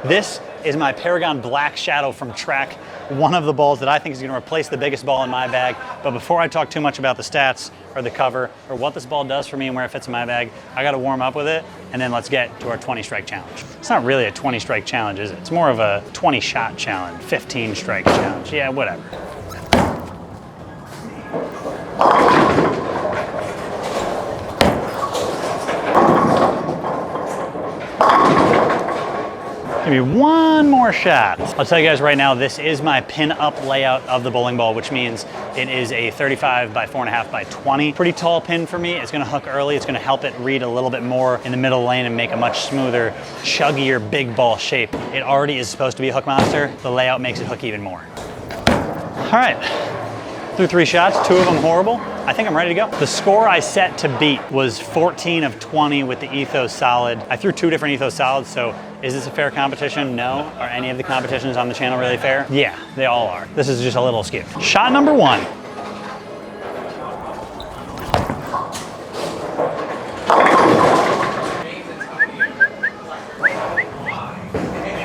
This is my Paragon Black Shadow from Track, one of the balls that I think is going to replace the biggest ball in my bag. But before I talk too much about the stats or the cover or what this ball does for me and where it fits in my bag, I got to warm up with it, and then let's get to our 20 strike challenge. It's not really a 20 strike challenge, is it? It's more of a 20 shot challenge, 15 strike challenge. Yeah, whatever. Maybe one more shot. I'll tell you guys right now, this is my pin-up layout of the bowling ball, which means it is a 35 by 4.5 by 20. Pretty tall pin for me. It's gonna hook early. It's gonna help it read a little bit more in the middle lane and make a much smoother, chuggier, big ball shape. It already is supposed to be a hook monster. The layout makes it hook even more. All right, threw 3 shots, 2 of them horrible. I think I'm ready to go. The score I set to beat was 14 of 20 with the ethos solid. I threw 2 different ethos solids, so is this a fair competition? No. Are any of the competitions on the channel really fair? Yeah, they all are. This is just a little skewed. Shot number 1.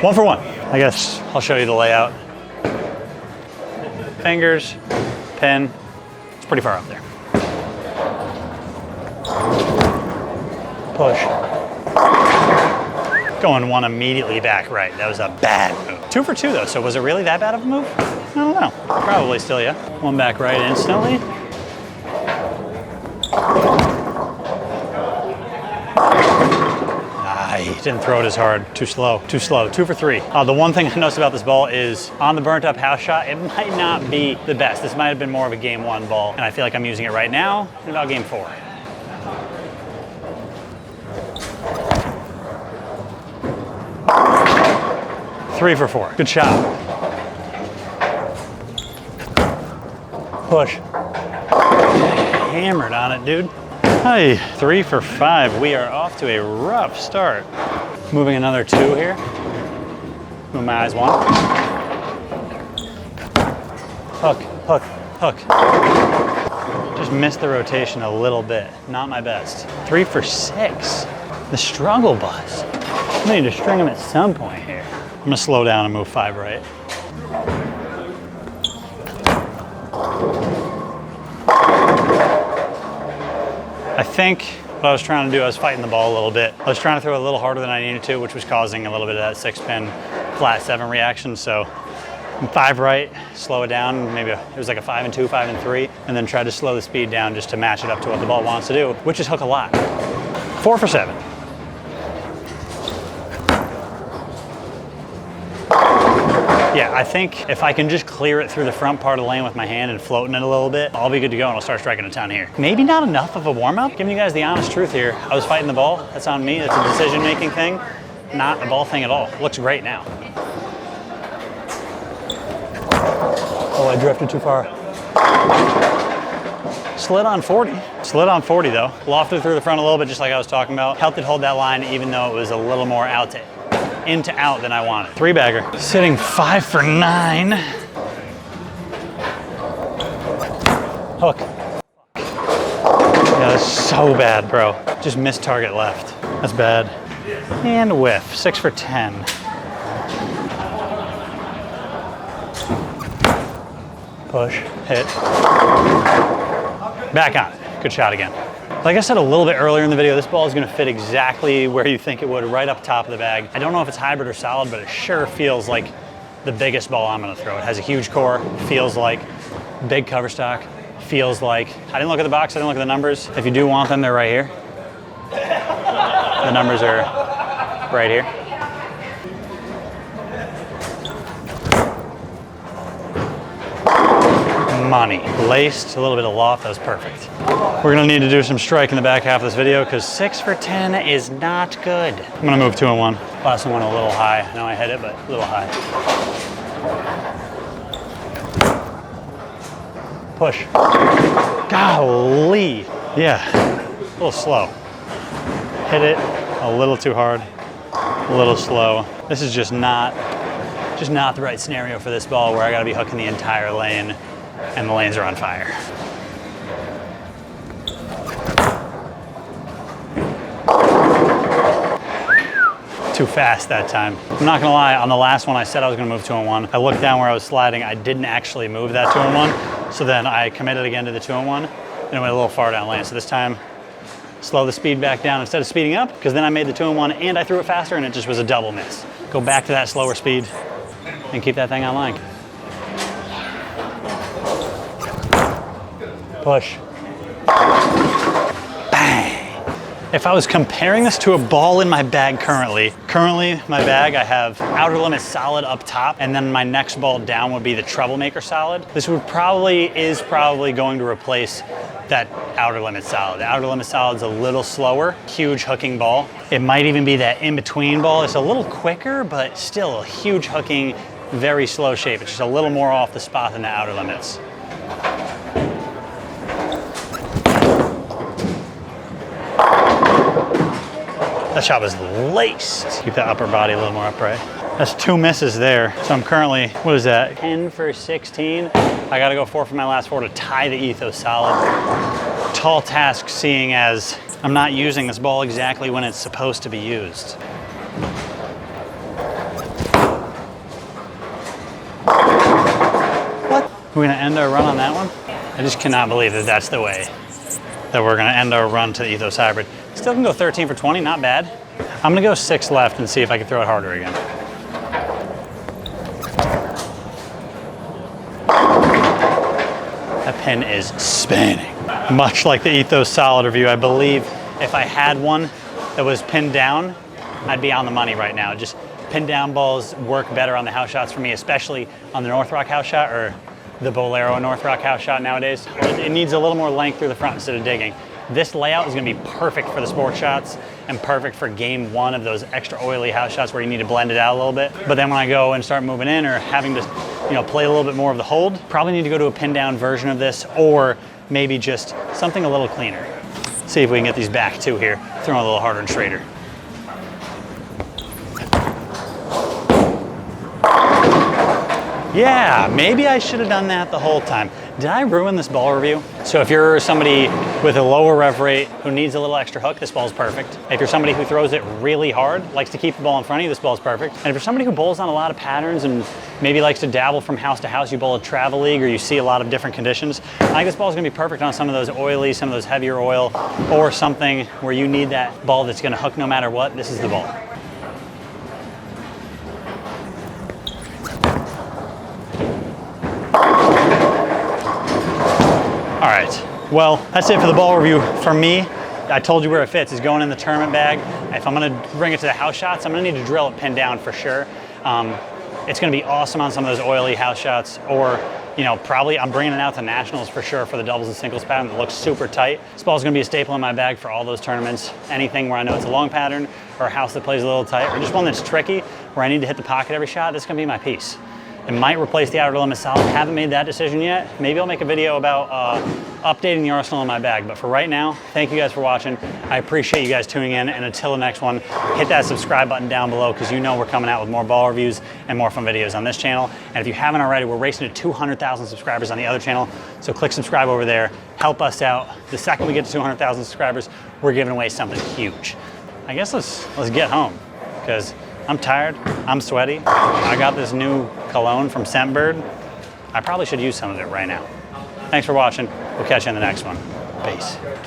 One for one. I guess I'll show you the layout. Fingers, pin, it's pretty far up there. Push. Going one immediately back right. That was a bad move. 2 for 2 though, so was it really that bad of a move? I don't know. Probably still, yeah. One back right instantly. He didn't throw it as hard. Too slow, too slow. 2 for 3. The one thing I noticed about this ball is on the burnt up house shot, it might not be the best. This might have been more of a game 1 ball, and I feel like I'm using it right now in about game 4. Three for 4. Good shot. Push. Hammered on it, dude. Hey, 3 for 5. We are off to a rough start. Moving another 2 here. Move my eyes 1. Hook, hook, hook. Just missed the rotation a little bit. Not my best. 3 for 6. The struggle bus. I need to string them at some point here. I'm gonna slow down and move 5 right. I think what I was trying to do, I was fighting the ball a little bit. I was trying to throw a little harder than I needed to, which was causing a little bit of that 6-pin flat 7 reaction. So 5 right, slow it down. Maybe it was like a 5 and 2, 5 and 3, and then try to slow the speed down just to match it up to what the ball wants to do, which is hook a lot. 4 for 7. Yeah, I think if I can just clear it through the front part of the lane with my hand and floating it a little bit, I'll be good to go and I'll start striking a ton here. Maybe not enough of a warm-up. Giving you guys the honest truth here. I was fighting the ball. That's on me. That's a decision-making thing, not a ball thing at all. Looks great now. Oh, I drifted too far. Slid on 40. Slid on 40 though. Lofted through the front a little bit just like I was talking about. Helped it hold that line even though it was a little more into out than I wanted. 3-bagger. Sitting 5 for 9. Hook. Yeah, that's so bad, bro. Just missed target left. That's bad. And whiff. 6 for 10. Push. Hit. Back on it. Good shot again. Like I said a little bit earlier in the video, this ball is gonna fit exactly where you think it would, right up top of the bag. I don't know if it's hybrid or solid, but it sure feels like the biggest ball I'm gonna throw. It has a huge core, feels like big cover stock, feels like, I didn't look at the box, I didn't look at the numbers. If you do want them, they're right here. The numbers are right here. Money. Laced, a little bit of loft, that was perfect. We're gonna need to do some strike in the back half of this video because 6 for 10 is not good. I'm gonna move 2 and 1. Last one went a little high. I know I hit it, but a little high. Push. Golly. Yeah, a little slow. Hit it a little too hard, a little slow. This is just not the right scenario for this ball where I gotta be hooking the entire lane and the lanes are on fire. too fast that time. I'm not gonna lie, on the last one I said I was gonna move 2-on-1. I looked down where I was sliding, I didn't actually move that 2-on-1. So then I committed again to the 2-on-1 and it went a little far down lane. So this time, slow the speed back down instead of speeding up, because then I made the 2-on-1 and I threw it faster and it just was a double miss. Go back to that slower speed and keep that thing on line. Push. Bang. If I was comparing this to a ball in my bag currently my bag, I have Outer Limits Solid up top, and then my next ball down would be the Troublemaker Solid. This is probably going to replace that Outer Limits Solid. The Outer Limits Solid's a little slower, huge hooking ball. It might even be that in-between ball. It's a little quicker, but still a huge hooking, very slow shape. It's just a little more off the spot than the Outer Limits. That shot was laced. Keep that upper body a little more upright. That's 2 misses there. So I'm currently, what is that? 10 for 16. I gotta go 4 for my last 4 to tie the Ethos Solid. Tall task, seeing as I'm not using this ball exactly when it's supposed to be used. What? We're gonna end our run on that one? I just cannot believe that that's the way that we're gonna end our run to the Ethos Hybrid. Still can go 13 for 20, not bad. I'm gonna go 6 left and see if I can throw it harder again. That pin is spinning. Much like the Ethos Solid review, I believe if I had one that was pinned down, I'd be on the money right now. Just pinned down balls work better on the house shots for me, especially on the North Rock house shot or the Bolero North Rock house shot nowadays. It needs a little more length through the front instead of digging. This layout is gonna be perfect for the sport shots and perfect for game 1 of those extra oily house shots where you need to blend it out a little bit. But then when I go and start moving in or having to, play a little bit more of the hold, probably need to go to a pin down version of this, or maybe just something a little cleaner. See if we can get these back too here, throwing a little harder and straighter. Yeah, maybe I should have done that the whole time. Did I ruin this ball review? So if you're somebody with a lower rev rate who needs a little extra hook, this ball's perfect. If you're somebody who throws it really hard, likes to keep the ball in front of you, this ball's perfect. And if you're somebody who bowls on a lot of patterns and maybe likes to dabble from house to house, you bowl a travel league or you see a lot of different conditions, I think this ball's gonna be perfect on some of those oily, some of those heavier oil, or something where you need that ball that's gonna hook no matter what. This is the ball. All right, well, that's it for the ball review for me. I told you where it fits. It's going in the tournament bag. If I'm gonna bring it to the house shots, I'm gonna need to drill it pinned down for sure. It's gonna be awesome on some of those oily house shots, or probably I'm bringing it out to nationals for sure for the doubles and singles pattern that looks super tight. This ball's gonna be a staple in my bag for all those tournaments. Anything where I know it's a long pattern or a house that plays a little tight, or just one that's tricky where I need to hit the pocket every shot, this is gonna be my piece. It might replace the Outer Limits Solid. Haven't made that decision yet. Maybe I'll make a video about updating the arsenal in my bag. But for right now, thank you guys for watching. I appreciate you guys tuning in. And until the next one, hit that subscribe button down below, because we're coming out with more ball reviews and more fun videos on this channel. And if you haven't already, we're racing to 200,000 subscribers on the other channel. So click subscribe over there. Help us out. The second we get to 200,000 subscribers, we're giving away something huge. I guess let's get home, because I'm tired, I'm sweaty. I got this new cologne from Scentbird. I probably should use some of it right now. Thanks for watching. We'll catch you in the next one. Peace.